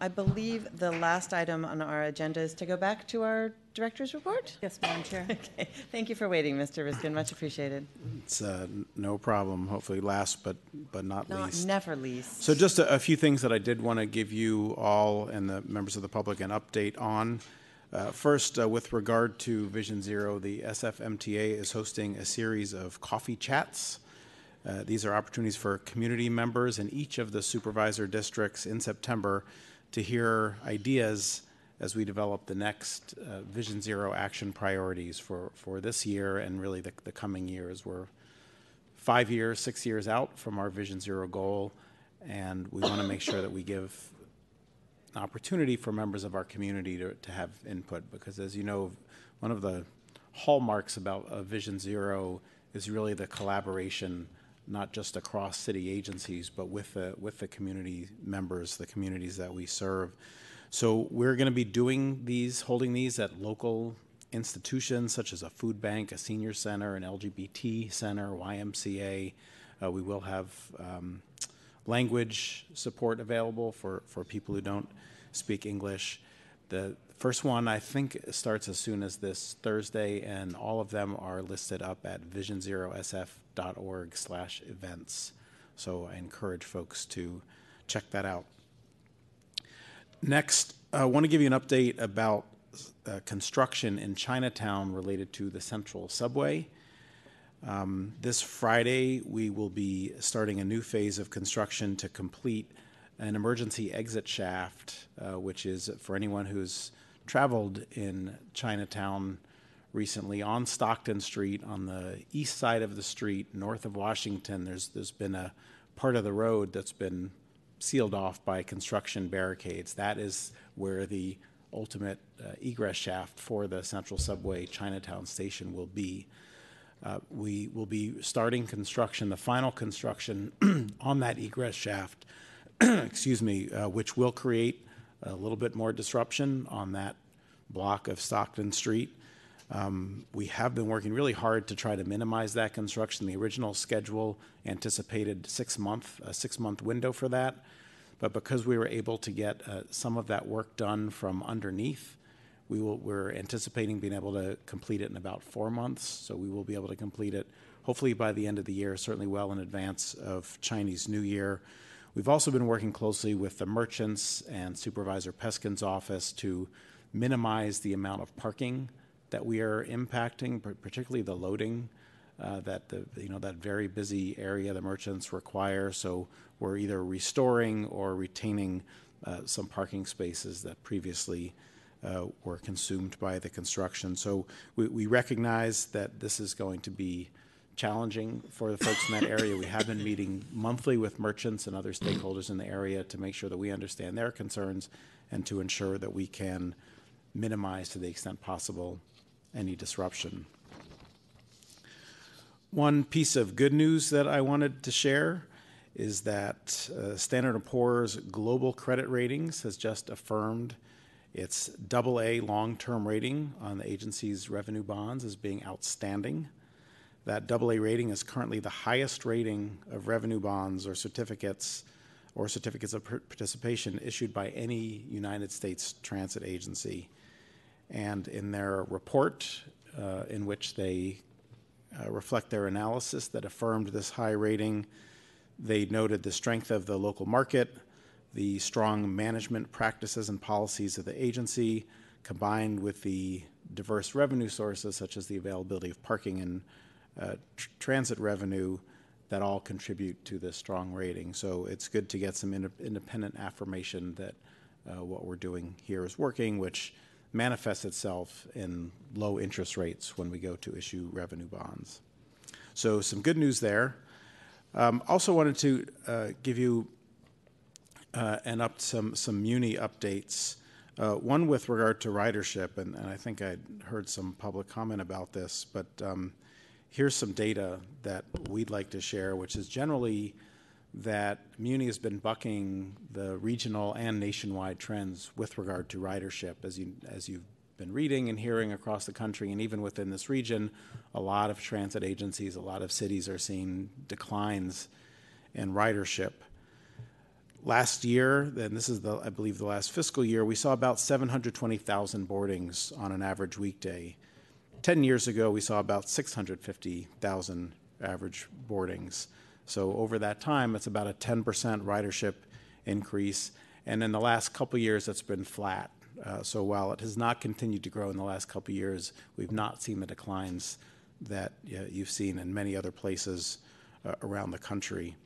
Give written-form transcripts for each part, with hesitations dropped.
I believe the last item on our agenda is to go back to our director's report. Yes, Madam Chair. Okay. Thank you for waiting, Mr. Riskin. Much appreciated. It's no problem. Hopefully last but not least. Never least. So just a few things that I did want to give you all and the members of the public an update on. First, with regard to Vision Zero, the SF-MTA is hosting a series of coffee chats. These are opportunities for community members in each of the supervisor districts in September to hear ideas as we develop the next Vision Zero action priorities for this year and really the coming years. We're 5 years, 6 years out from our Vision Zero goal, and we want to make sure that we give an opportunity for members of our community to have input, because as you know, one of the hallmarks about Vision Zero is really the collaboration, not just across city agencies, but with the community members, the communities that we serve. So we're going to be holding these at local institutions such as a food bank, a senior center, an LGBT center, YMCA. We will have language support available for people who don't speak English. The first one, I think, starts as soon as this Thursday, and all of them are listed up at visionsrosf.org/events. So I encourage folks to check that out. Next, I want to give you an update about construction in Chinatown related to the Central Subway. This Friday, we will be starting a new phase of construction to complete an emergency exit shaft, which is for anyone who's traveled in Chinatown recently on Stockton Street, on the east side of the street, north of Washington. There's been a part of the road that's been sealed off by construction barricades. That is where the ultimate egress shaft for the Central Subway Chinatown station will be. We will be starting construction, the final construction on that egress shaft, excuse me, which will create a little bit more disruption on that block of Stockton Street. We have been working really hard to try to minimize that construction. The original schedule anticipated a 6-month window for that. But because we were able to get some of that work done from underneath, we're anticipating being able to complete it in about 4 months. So we will be able to complete it hopefully by the end of the year, certainly well in advance of Chinese New Year. We've also been working closely with the merchants and Supervisor Peskin's office to minimize the amount of parking that we are impacting, particularly the loading that that very busy area the merchants require. So we're either restoring or retaining some parking spaces that previously were consumed by the construction. So we recognize that this is going to be challenging for the folks in that area. We have been meeting monthly with merchants and other stakeholders in the area to make sure that we understand their concerns and to ensure that we can minimize to the extent possible any disruption. One piece of good news that I wanted to share is that Standard & Poor's Global Credit Ratings has just affirmed its AA long-term rating on the agency's revenue bonds as being outstanding. That AA rating is currently the highest rating of revenue bonds or certificates of participation issued by any United States transit agency. And in their report, in which they reflect their analysis that affirmed this high rating, they noted the strength of the local market, the strong management practices and policies of the agency, combined with the diverse revenue sources such as the availability of parking and transit revenue, that all contribute to this strong rating. So it's good to get some independent affirmation that what we're doing here is working, which manifests itself in low interest rates when we go to issue revenue bonds. So some good news there. Also wanted to give you some Muni updates. One with regard to ridership, and I think I heard some public comment about this, but here's some data that we'd like to share, which is generally that Muni has been bucking the regional and nationwide trends with regard to ridership. As you've been reading and hearing across the country, and even within this region, a lot of transit agencies, a lot of cities are seeing declines in ridership. Last year, and this is I believe the last fiscal year, we saw about 720,000 boardings on an average weekday. 10 years ago, we saw about 650,000 average boardings. So over that time, it's about a 10% ridership increase. And in the last couple years, it's been flat. So while it has not continued to grow in the last couple years, we've not seen the declines that you've seen in many other places around the country.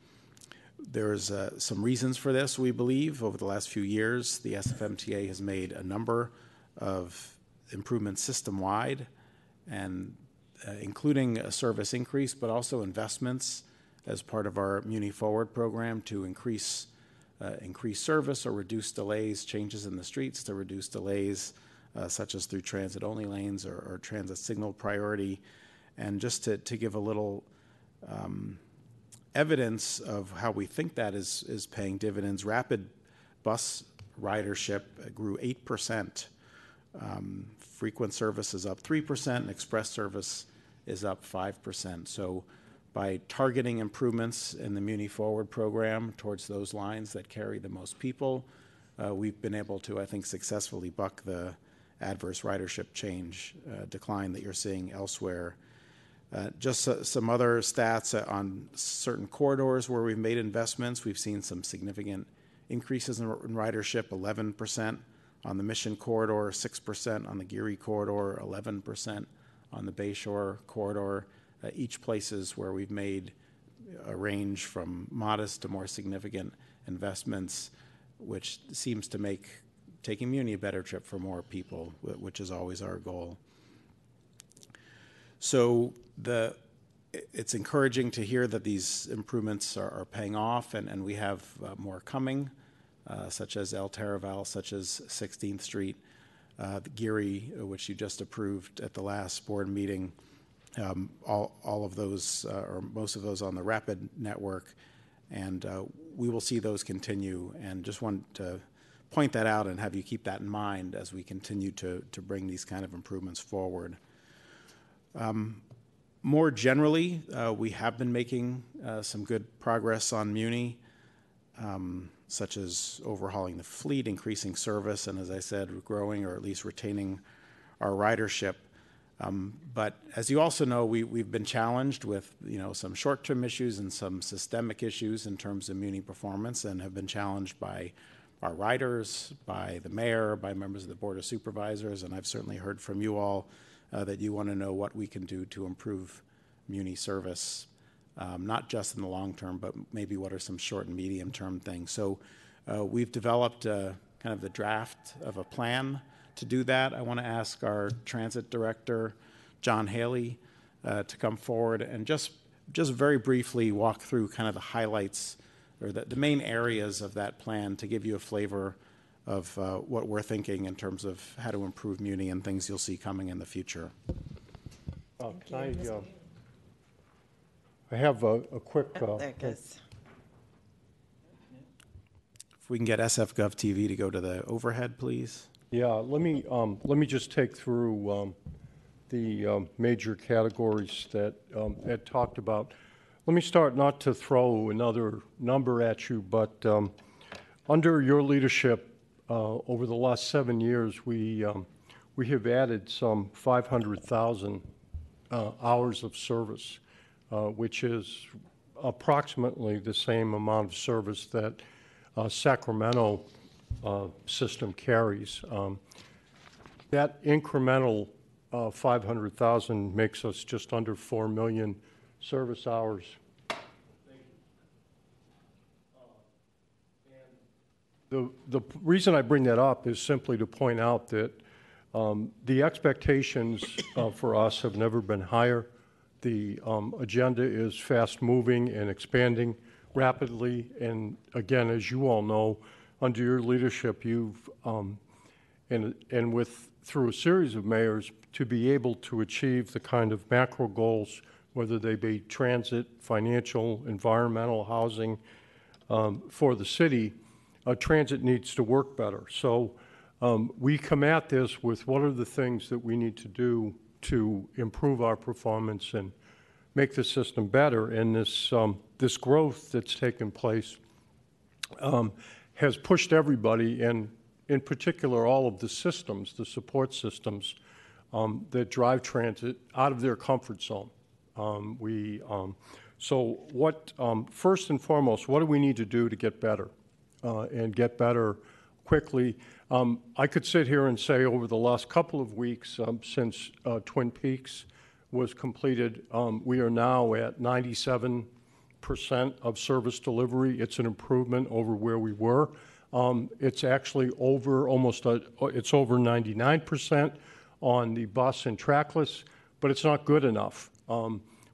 There's some reasons for this, we believe. Over the last few years, the SFMTA has made a number of improvements system-wide, and including a service increase, but also investments as part of our Muni Forward program to increase service or reduce delays, changes in the streets to reduce delays, such as through transit-only lanes or transit signal priority. And just to give a little evidence of how we think that is paying dividends, rapid bus ridership grew 8%. Frequent service is up 3%, and express service is up 5%. So by targeting improvements in the Muni Forward program towards those lines that carry the most people, we've been able to, I think, successfully buck the adverse ridership change decline that you're seeing elsewhere. Just some other stats on certain corridors where we've made investments. We've seen some significant increases in ridership, 11% on the Mission Corridor, 6% on the Geary Corridor, 11% on the Bayshore Corridor. Each places where we've made a range from modest to more significant investments, which seems to make taking Muni a better trip for more people, which is always our goal. So it's encouraging to hear that these improvements are paying off, and we have more coming, such as El Taraval, such as 16th Street, the Geary, which you just approved at the last board meeting, all of those, or most of those on the Rapid network, and we will see those continue, and just want to point that out and have you keep that in mind as we continue to bring these kind of improvements forward. More generally, we have been making some good progress on Muni, such as overhauling the fleet, increasing service, and as I said, growing or at least retaining our ridership. But as you also know, we've been challenged with some short-term issues and some systemic issues in terms of Muni performance, and have been challenged by our riders, by the mayor, by members of the Board of Supervisors, and I've certainly heard from you all that you want to know what we can do to improve Muni service, not just in the long term, but maybe what are some short and medium term things. So we've developed kind of the draft of a plan to do that. I want to ask our transit director, John Haley, to come forward and just very briefly walk through kind of the highlights or the main areas of that plan to give you a flavor of what we're thinking in terms of how to improve Muni and things you'll see coming in the future. I have a quick... there it goes. If we can get SF Gov TV to go to the overhead, please. Yeah, let me just take through the major categories that Ed talked about. Let me start, not to throw another number at you, but under your leadership over the last 7 years, we have added some 500,000 hours of service, which is approximately the same amount of service that Sacramento system carries. That incremental 500,000 makes us just under 4 million service hours. The reason I bring that up is simply to point out that the expectations for us have never been higher. The agenda is fast-moving and expanding rapidly, and again, as you all know, under your leadership, you've through a series of mayors, to be able to achieve the kind of macro goals, whether they be transit, financial, environmental, housing, for the city, transit needs to work better. So we come at this with what are the things that we need to do to improve our performance and make the system better. And this growth that's taken place has pushed everybody, and in particular all of the systems, the support systems that drive transit, out of their comfort zone. So what, first and foremost, what do we need to do to get better and get better quickly? I could sit here and say over the last couple of weeks since Twin Peaks was completed, we are now at 97% of service delivery. It's an improvement over where we were. It's actually over it's over 99% on the bus and trackless, but it's not good enough.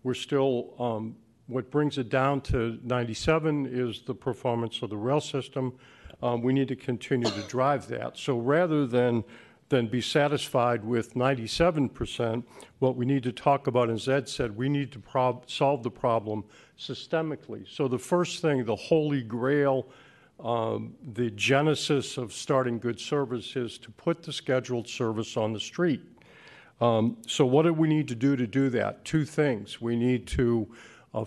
We're still, what brings it down to 97 is the performance of the rail system. We need to continue to drive that. So rather than be satisfied with 97%, what we need to talk about, as Ed said, we need to solve the problem systemically. So the first thing, the holy grail, the genesis of starting good service is to put the scheduled service on the street. So what do we need to do that? Two things. We need to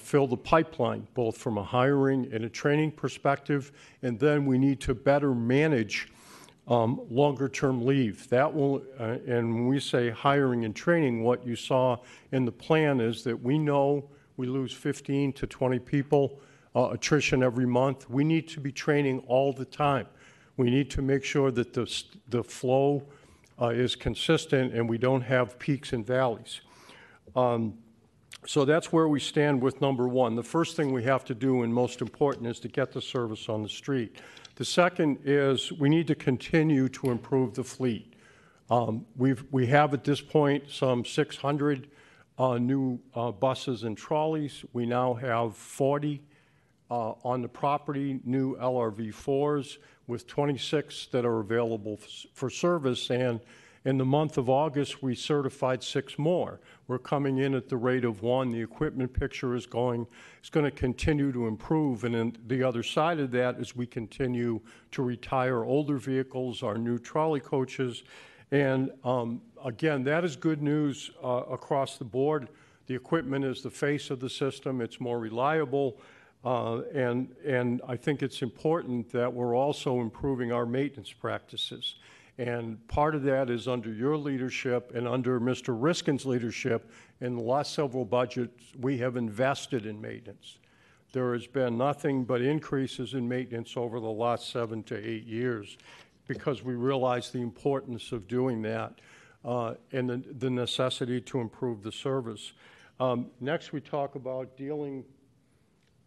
fill the pipeline, both from a hiring and a training perspective, and then we need to better manage longer-term leave. That will, and when we say hiring and training, what you saw in the plan is that we know we lose 15 to 20 people, attrition every month. We need to be training all the time. We need to make sure that the flow is consistent and we don't have peaks and valleys. So that's where we stand with number one. The first thing we have to do, and most important, is to get the service on the street. The second is we need to continue to improve the fleet. We have at this point some 600 new buses and trolleys. We now have 40 on the property, new LRV4s, with 26 that are available for service. And in the month of August, we certified 6 more. We're coming in at the rate of 1. The equipment picture is going to continue to improve. And then the other side of that is we continue to retire older vehicles, our new trolley coaches. And again, that is good news across the board. The equipment is the face of the system. It's more reliable. And I think it's important that we're also improving our maintenance practices. And part of that is under your leadership and under Mr. Riskin's leadership. In the last several budgets, we have invested in maintenance. There has been nothing but increases in maintenance over the last 7 to 8 years because we realize the importance of doing that and the necessity to improve the service. Next, we talk about dealing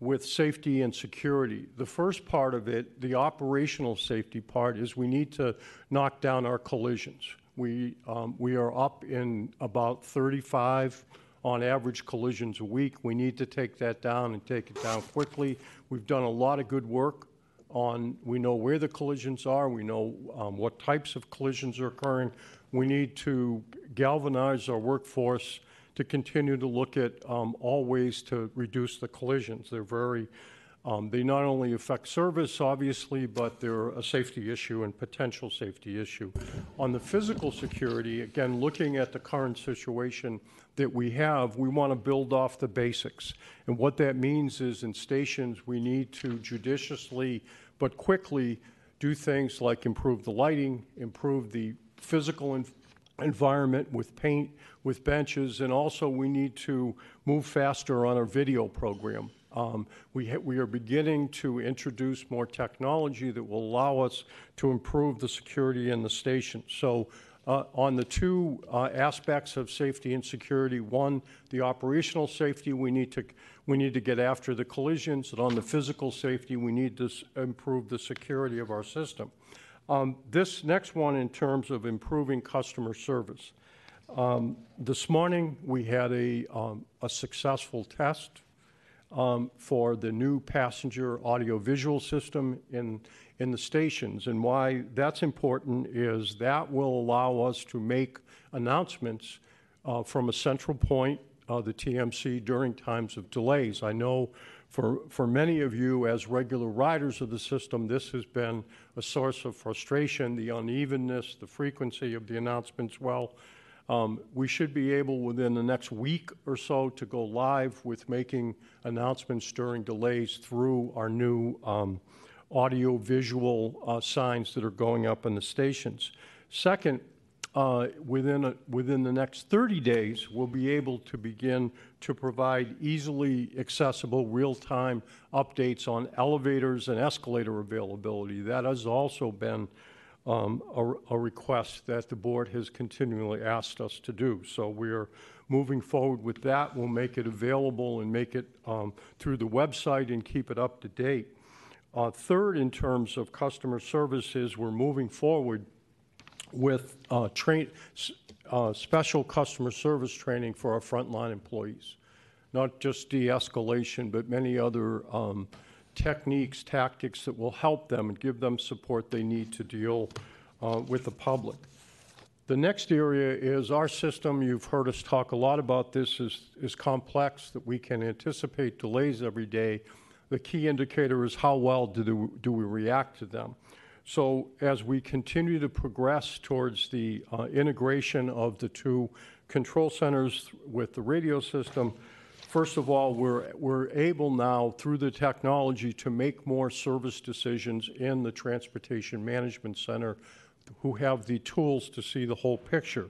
with safety and security. The first part of it, the operational safety part, is we need to knock down our collisions. We are up in about 35 on average collisions a week. We need to take that down and take it down quickly. We've done a lot of good work we know where the collisions are. We know what types of collisions are occurring. We need to galvanize our workforce to continue to look at all ways to reduce the collisions. They're they not only affect service, obviously, but they're a safety issue and potential safety issue. On the physical security, again, looking at the current situation that we have, we want to build off the basics. And what that means is in stations, we need to judiciously but quickly do things like improve the lighting, improve the physical environment with paint, with benches, and also we need to move faster on our video program. We are beginning to introduce more technology that will allow us to improve the security in the station. So on the two aspects of safety and security, one, the operational safety, we need to get after the collisions, and on the physical safety, we need to improve the security of our system. This next one, in terms of improving customer service. This morning, we had a successful test for the new passenger audiovisual system in the stations. And why that's important is that will allow us to make announcements from a central point, the TMC, during times of delays. I know for many of you as regular riders of the system, this has been a source of frustration, the unevenness, the frequency of the announcements. Well, we should be able within the next week or so to go live with making announcements during delays through our new audio-visual signs that are going up in the stations. Second, within the next 30 days, we'll be able to begin to provide easily accessible real-time updates on elevators and escalator availability. That has also been a request that the board has continually asked us to do. So we're moving forward with that. We'll make it available and make it through the website and keep it up to date. Third, in terms of customer services, we're moving forward with special customer service training for our frontline employees. Not just de-escalation, but many other techniques, tactics that will help them and give them support they need to deal with the public. The next area is our system. You've heard us talk a lot about this, is complex, that we can anticipate delays every day. The key indicator is how well do we react to them. So as we continue to progress towards the integration of the two control centers with the radio system, first of all, we're able now, through the technology, to make more service decisions in the Transportation Management Center, who have the tools to see the whole picture.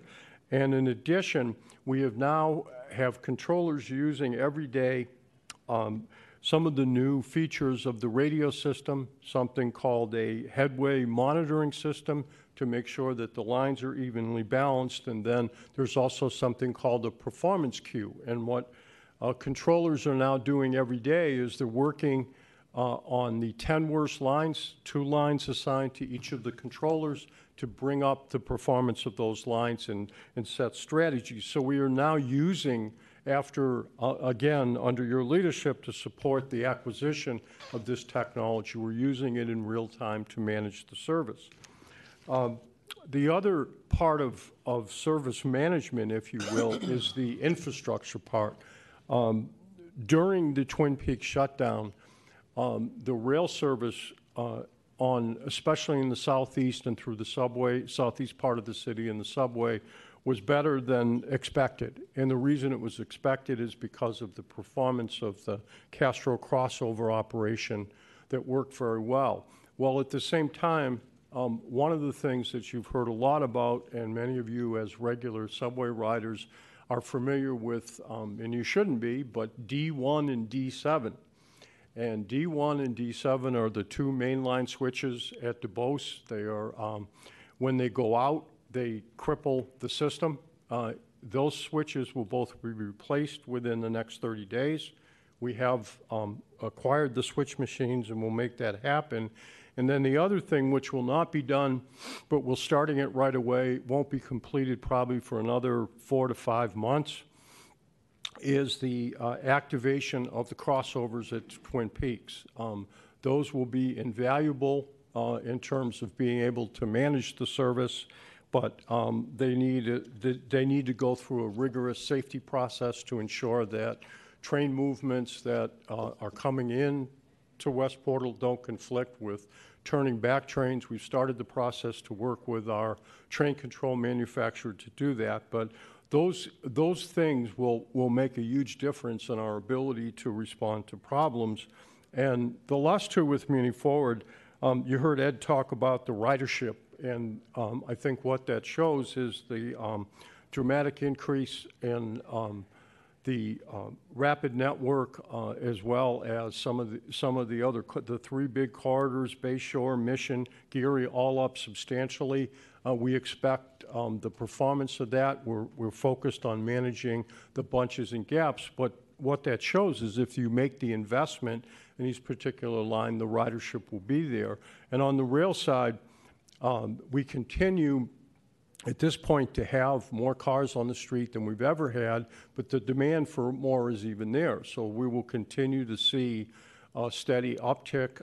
And in addition, we have controllers using every day some of the new features of the radio system, something called a headway monitoring system to make sure that the lines are evenly balanced. And then there's also something called a performance queue. And what controllers are now doing every day is they're working on the 10 worst lines, 2 lines assigned to each of the controllers to bring up the performance of those lines and set strategies. So we are now using, after, again, under your leadership, to support the acquisition of this technology. We're using it in real time to manage the service. The other part of service management, if you will, is the infrastructure part. During the Twin Peaks shutdown, the rail service especially in the southeast and through the subway, southeast part of the city and the subway, was better than expected. And the reason it was expected is because of the performance of the Castro crossover operation that worked very well. Well, at the same time, one of the things that you've heard a lot about, and many of you as regular subway riders are familiar with, and you shouldn't be, but D1 and D7. And D1 and D7 are the two mainline switches at DuBose. They are, when they go out, they cripple the system. Those switches will both be replaced within the next 30 days. We have acquired the switch machines and we'll make that happen. And then the other thing, which will not be done, but we're starting it right away, won't be completed probably for another 4 to 5 months, is the activation of the crossovers at Twin Peaks. Those will be invaluable in terms of being able to manage the service, but they need to go through a rigorous safety process to ensure that train movements that are coming in to West Portal don't conflict with turning back trains. We've started the process to work with our train control manufacturer to do that, but those things will make a huge difference in our ability to respond to problems. And the last two with Muni Forward, you heard Ed talk about the ridership, and I think what that shows is the dramatic increase in the rapid network, as well as some of the other, the 3 big corridors, Bayshore, Mission, Geary, all up substantially. We expect the performance of that. We're focused on managing the bunches and gaps, but what that shows is if you make the investment in these particular line, the ridership will be there. And on the rail side, we continue at this point to have more cars on the street than we've ever had, but the demand for more is even there. So we will continue to see a steady uptick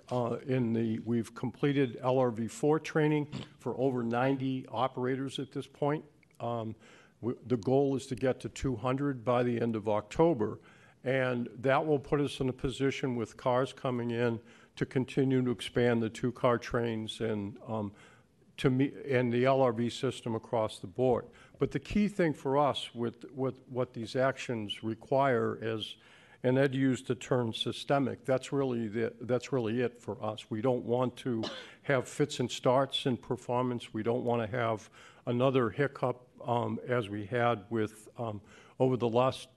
we've completed LRV4 training for over 90 operators at this point. The goal is to get to 200 by the end of October, and that will put us in a position with cars coming in to continue to expand the 2-car trains and the LRV system across the board. But the key thing for us with what these actions require and Ed used the term systemic. That's really it for us. We don't want to have fits and starts in performance. We don't want to have another hiccup as we had with over the last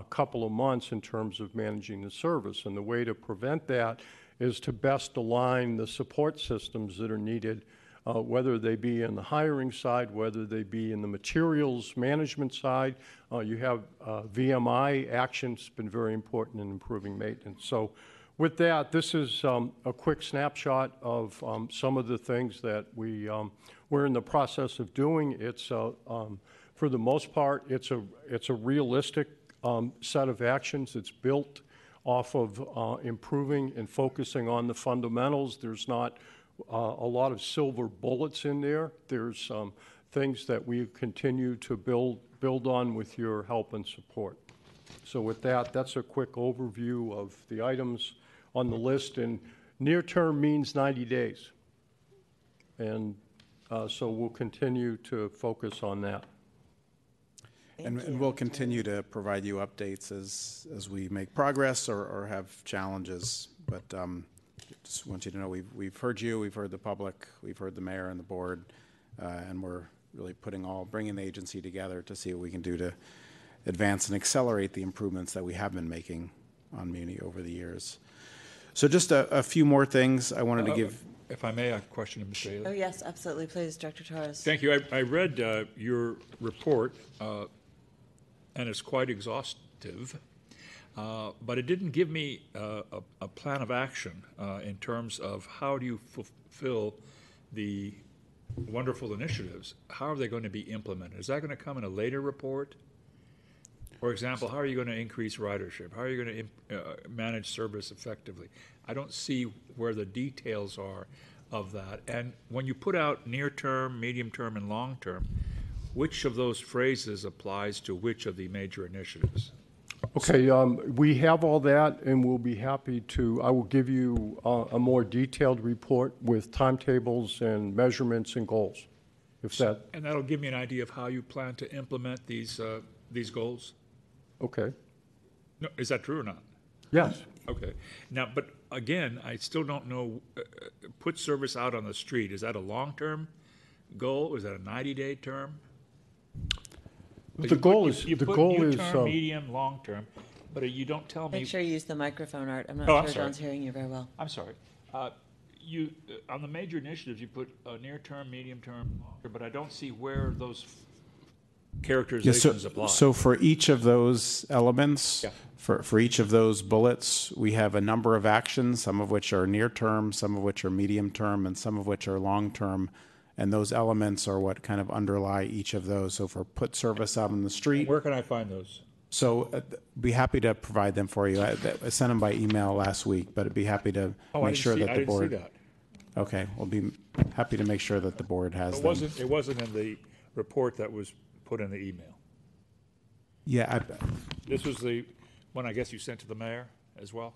couple of months in terms of managing the service. And the way to prevent that is to best align the support systems that are needed, whether they be in the hiring side, whether they be in the materials management side. You have VMI actions, been very important in improving maintenance. So with that, this is a quick snapshot of some of the things that we're in the process of doing. It's for the most part, it's a realistic set of actions. It's built off of improving and focusing on the fundamentals. There's not a lot of silver bullets in there. There's things that we continue to build on with your help and support. So with that, that's a quick overview of the items on the list. And near term means 90 days. And so we'll continue to focus on that. And we'll continue to provide you updates as we make progress or have challenges. But just want you to know we've heard you, we've heard the public, we've heard the mayor and the board, and we're really bringing the agency together to see what we can do to advance and accelerate the improvements that we have been making on Muni over the years. So just a few more things I wanted to give. If I may, I have a question of Mr. Haley. Oh, yes, absolutely. Please, Director Torres. Thank you. I read your report, and it's quite exhaustive, but it didn't give me a plan of action in terms of how do you fulfill the wonderful initiatives. How are they going to be implemented? Is that going to come in a later report? For example, how are you going to increase ridership? How are you going to manage service effectively? I don't see where the details are of that. And when you put out near term, medium term, and long term, which of those phrases applies to which of the major initiatives? Okay, we have all that, and we'll be happy to, I will give you a more detailed report with timetables and measurements and goals, if that, And that'll give me an idea of how you plan to implement these goals? okay. No, is that true or not? Yes. Okay. Now, but again, I still don't know, put service out on the street, is that a long-term goal? Is that a 90-day term? The goal is, You the put goal new is, term, medium, long-term, but you don't tell me. Make sure you use the microphone, Art. I'm not Oh, I'm sure sorry. John's hearing you very well. I'm sorry. You, on the major initiatives, you put near-term, medium-term, long-term, but I don't see where those characterizations apply. So for each of those elements, Yeah. for each of those bullets, we have a number of actions, some of which are near term, some of which are medium term, and some of which are long term. And those elements are what kind of underlie each of those. So for put service out on the street, Where can I find those? so be happy to provide them for you. I sent them by email last week, but I'd be happy to make sure that I the didn't see board. that. Okay, we'll be happy to make sure that the board has them. It wasn't in the report that was put in the email. Yeah, This was the one I guess you sent to the mayor as well?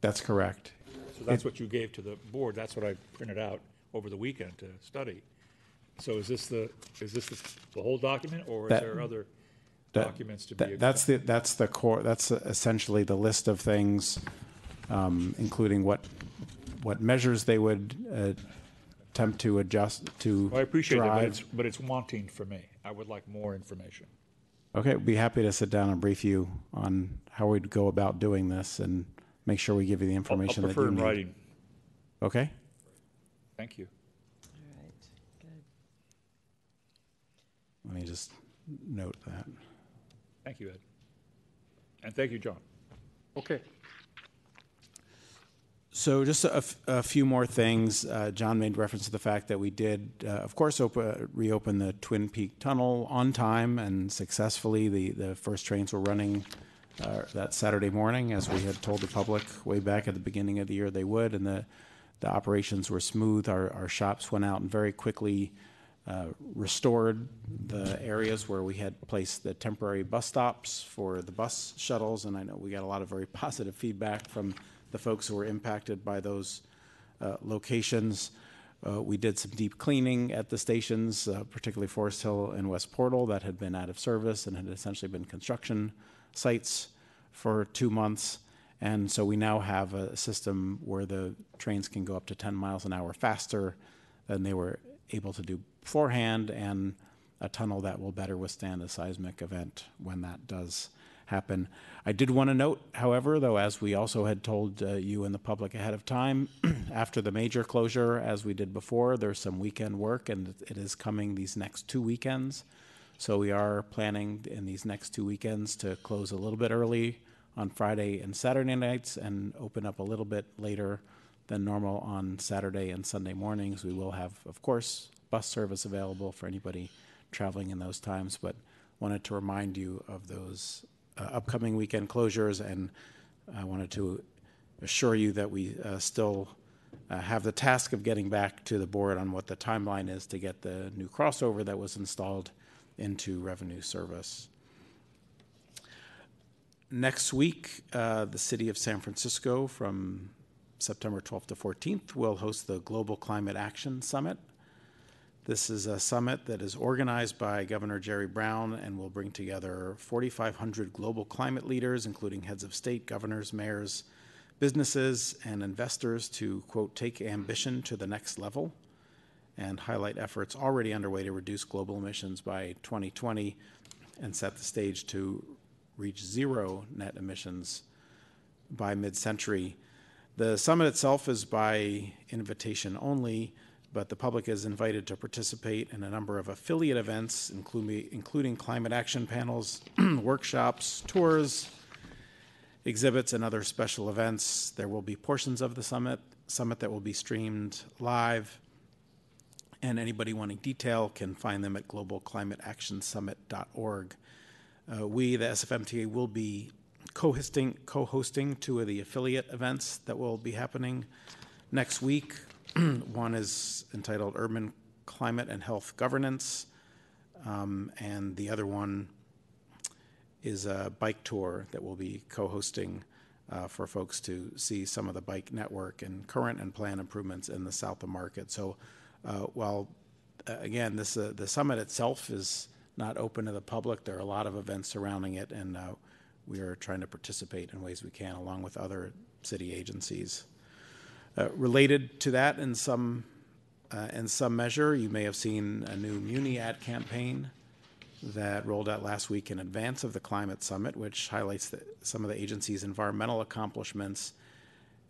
that's correct. So that's what you gave to the board. That's what I printed out over the weekend to study. So is this the whole document, or is That- there other that- documents to be? That's the core, that's essentially the list of things, including what measures they would attempt to adjust to Well, I appreciate drive. that, but it's wanting for me. I would like more information. Okay, be happy to sit down and brief you on how we'd go about doing this and make sure we give you the I'll information that prefer you in need. writing. Okay? Thank you. All right, good. Let me just note that. Thank you, Ed. And thank you, John. Okay. So just a few more things. John made reference to the fact that we did, of course, reopen the Twin Peak Tunnel on time and successfully. The first trains were running that Saturday morning, as we had told the public way back at the beginning of the year they would, and the operations were smooth. Our shops went out and very quickly restored the areas where we had placed the temporary bus stops for the bus shuttles, and I know we got a lot of very positive feedback from the folks who were impacted by those locations. We did some deep cleaning at the stations, particularly Forest Hill and West Portal, that had been out of service and had essentially been construction sites for 2 months. And so we now have a system where the trains can go up to 10 miles an hour faster than they were able to do beforehand, and a tunnel that will better withstand a seismic event when that does happen. I did want to note, however, though, as we also had told you and the public ahead of time, after the major closure, as we did before, there's some weekend work, and it is coming these next 2 weekends. So we are planning in these next 2 weekends to close a little bit early on Friday and Saturday nights and open up a little bit later than normal on Saturday and Sunday mornings. We will have, of course, bus service available for anybody traveling in those times, but wanted to remind you of those upcoming weekend closures, and I wanted to assure you that we still have the task of getting back to the board on what the timeline is to get the new crossover that was installed into revenue service. Next week, the city of San Francisco from September 12th to 14th will host the Global Climate Action Summit. This is a summit that is organized by Governor Jerry Brown and will bring together 4,500 global climate leaders, including heads of state, governors, mayors, businesses, and investors to, quote, take ambition to the next level and highlight efforts already underway to reduce global emissions by 2020 and set the stage to reach zero net emissions by mid-century. The summit itself is by invitation only, but the public is invited to participate in a number of affiliate events, including climate action panels, workshops, tours, exhibits, and other special events. There will be portions of the summit that will be streamed live, and anybody wanting detail can find them at globalclimateactionsummit.org. We, the SFMTA, will be co-hosting 2 of the affiliate events that will be happening next week. One is entitled Urban Climate and Health Governance, and the other one is a bike tour that we'll be co-hosting for folks to see some of the bike network and current and planned improvements in the south of Market. So while, again, the summit itself is not open to the public, there are a lot of events surrounding it, and we are trying to participate in ways we can along with other city agencies. Related to that, in some measure, you may have seen a new Muni ad campaign that rolled out last week in advance of the Climate Summit, which highlights some of the agency's environmental accomplishments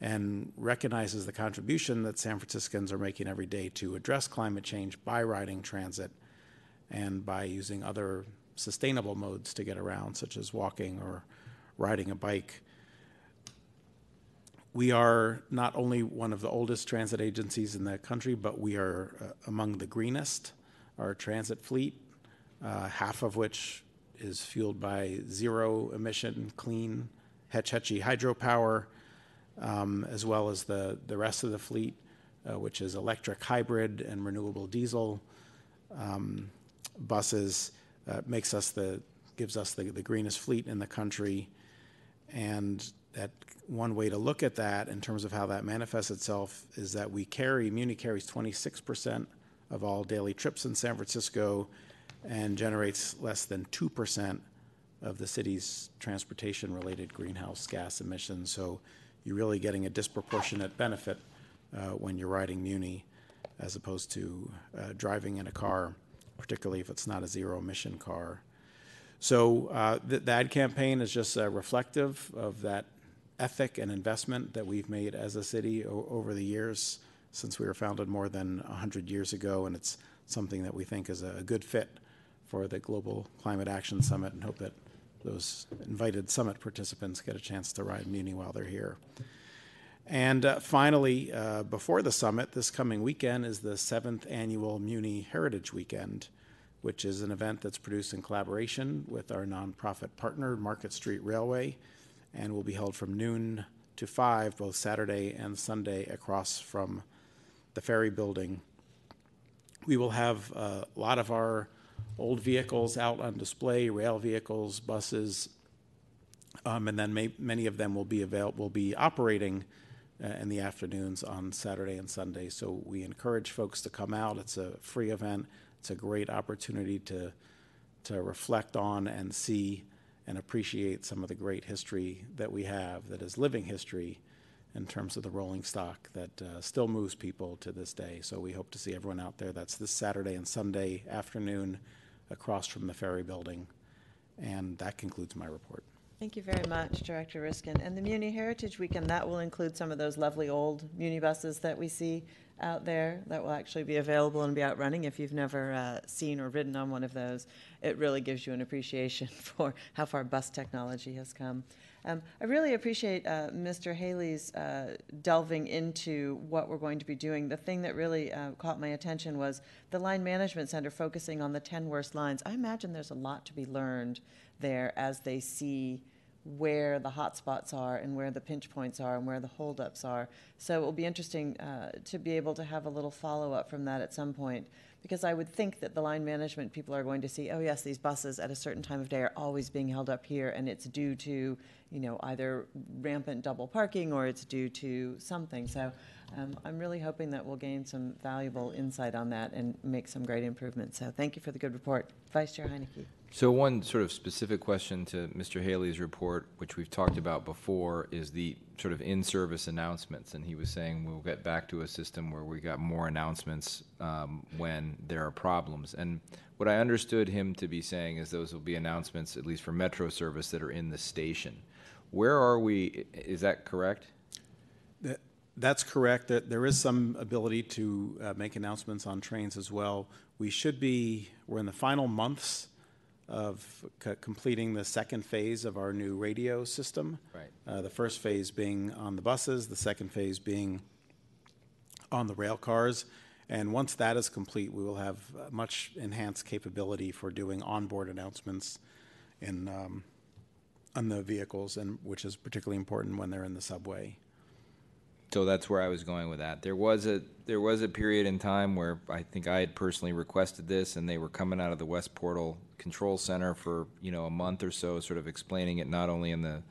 and recognizes the contribution that San Franciscans are making every day to address climate change by riding transit and by using other sustainable modes to get around, such as walking or riding a bike. We are not only one of the oldest transit agencies in the country, but we are among the greenest. Our transit fleet, half of which is fueled by zero-emission, clean, Hetchy hydropower, as well as the rest of the fleet, which is electric hybrid and renewable diesel buses, gives us the greenest fleet in the country. And that one way to look at that in terms of how that manifests itself is that Muni carries 26% of all daily trips in San Francisco and generates less than 2% of the city's transportation-related greenhouse gas emissions. So you're really getting a disproportionate benefit when you're riding Muni as opposed to driving in a car, particularly if it's not a zero-emission car. So the ad campaign is just reflective of that ethic and investment that we've made as a city over the years since we were founded more than 100 years ago, and it's something that we think is a good fit for the Global Climate Action Summit, and hope that those invited summit participants get a chance to ride Muni while they're here. And finally, before the summit, this coming weekend is the 7th annual Muni Heritage Weekend, which is an event that's produced in collaboration with our nonprofit partner, Market Street Railway, and will be held from noon to 5, both Saturday and Sunday, across from the Ferry Building. We will have a lot of our old vehicles out on display, rail vehicles, buses, and then many of them will be operating in the afternoons on Saturday and Sunday. So we encourage folks to come out. It's a free event. It's a great opportunity to reflect on and see and appreciate some of the great history that we have that is living history in terms of the rolling stock that still moves people to this day. So we hope to see everyone out there. That's this Saturday and Sunday afternoon across from the Ferry Building. And that concludes my report. Thank you very much, Director Riskin. And the Muni Heritage Weekend, that will include some of those lovely old Muni buses that we see out there that will actually be available and be out running. If you've never seen or ridden on one of those, it really gives you an appreciation for how far bus technology has come. I really appreciate Mr. Haley's delving into what we're going to be doing. The thing that really caught my attention was the Line Management Center focusing on the 10 worst lines. I imagine there's a lot to be learned there as they see where the hot spots are and where the pinch points are and where the holdups are. So it will be interesting to be able to have a little follow-up from that at some point, because I would think that the line management people are going to see, oh yes, these buses at a certain time of day are always being held up here, and it's due to, you know, either rampant double parking or it's due to something. So I'm really hoping that we'll gain some valuable insight on that and make some great improvements. So thank you for the good report. Vice Chair Heineke. So one sort of specific question to Mr. Haley's report, which we've talked about before, is the sort of in-service announcements. And he was saying we'll get back to a system where we got more announcements when there are problems. And what I understood him to be saying is those will be announcements, at least for Metro service, that are in the station. Where are we? Is that correct? That's correct. That there is some ability to make announcements on trains as well. We're in the final months of completing the second phase of our new radio system. Right. The first phase being on the buses, the second phase being on the rail cars. And once that is complete, we will have much enhanced capability for doing onboard announcements on the vehicles, and which is particularly important when they're in the subway. So that's where I was going with that. There was a period in time where I think I had personally requested this, and they were coming out of the West Portal Control Center for, you know, a month or so, sort of explaining it not only in the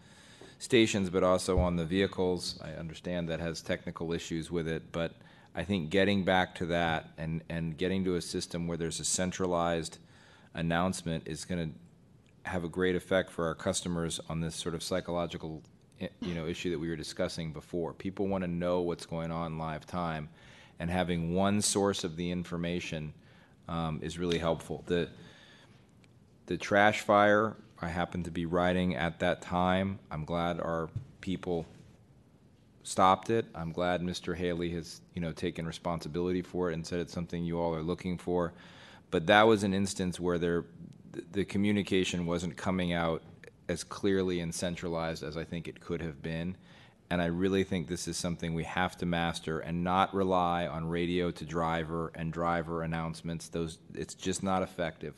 stations but also on the vehicles. I understand that has technical issues with it, but I think getting back to that and getting to a system where there's a centralized announcement is going to have a great effect for our customers on this sort of psychological, you know, issue that we were discussing before. People want to know what's going on live time, and having one source of the information is really helpful. The trash fire, I happened to be riding at that time. I'm glad our people stopped it. I'm glad Mr. Haley has, you know, taken responsibility for it and said it's something you all are looking for. But that was an instance where the communication wasn't coming out as clearly and centralized as I think it could have been. And I really think this is something we have to master and not rely on radio to driver and driver announcements. It's just not effective.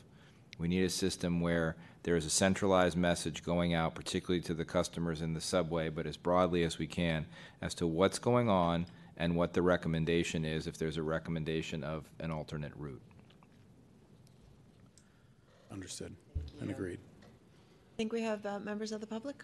We need a system where there is a centralized message going out, particularly to the customers in the subway, but as broadly as we can, as to what's going on and what the recommendation is if there's a recommendation of an alternate route. Understood and agreed. I think we have members of the public.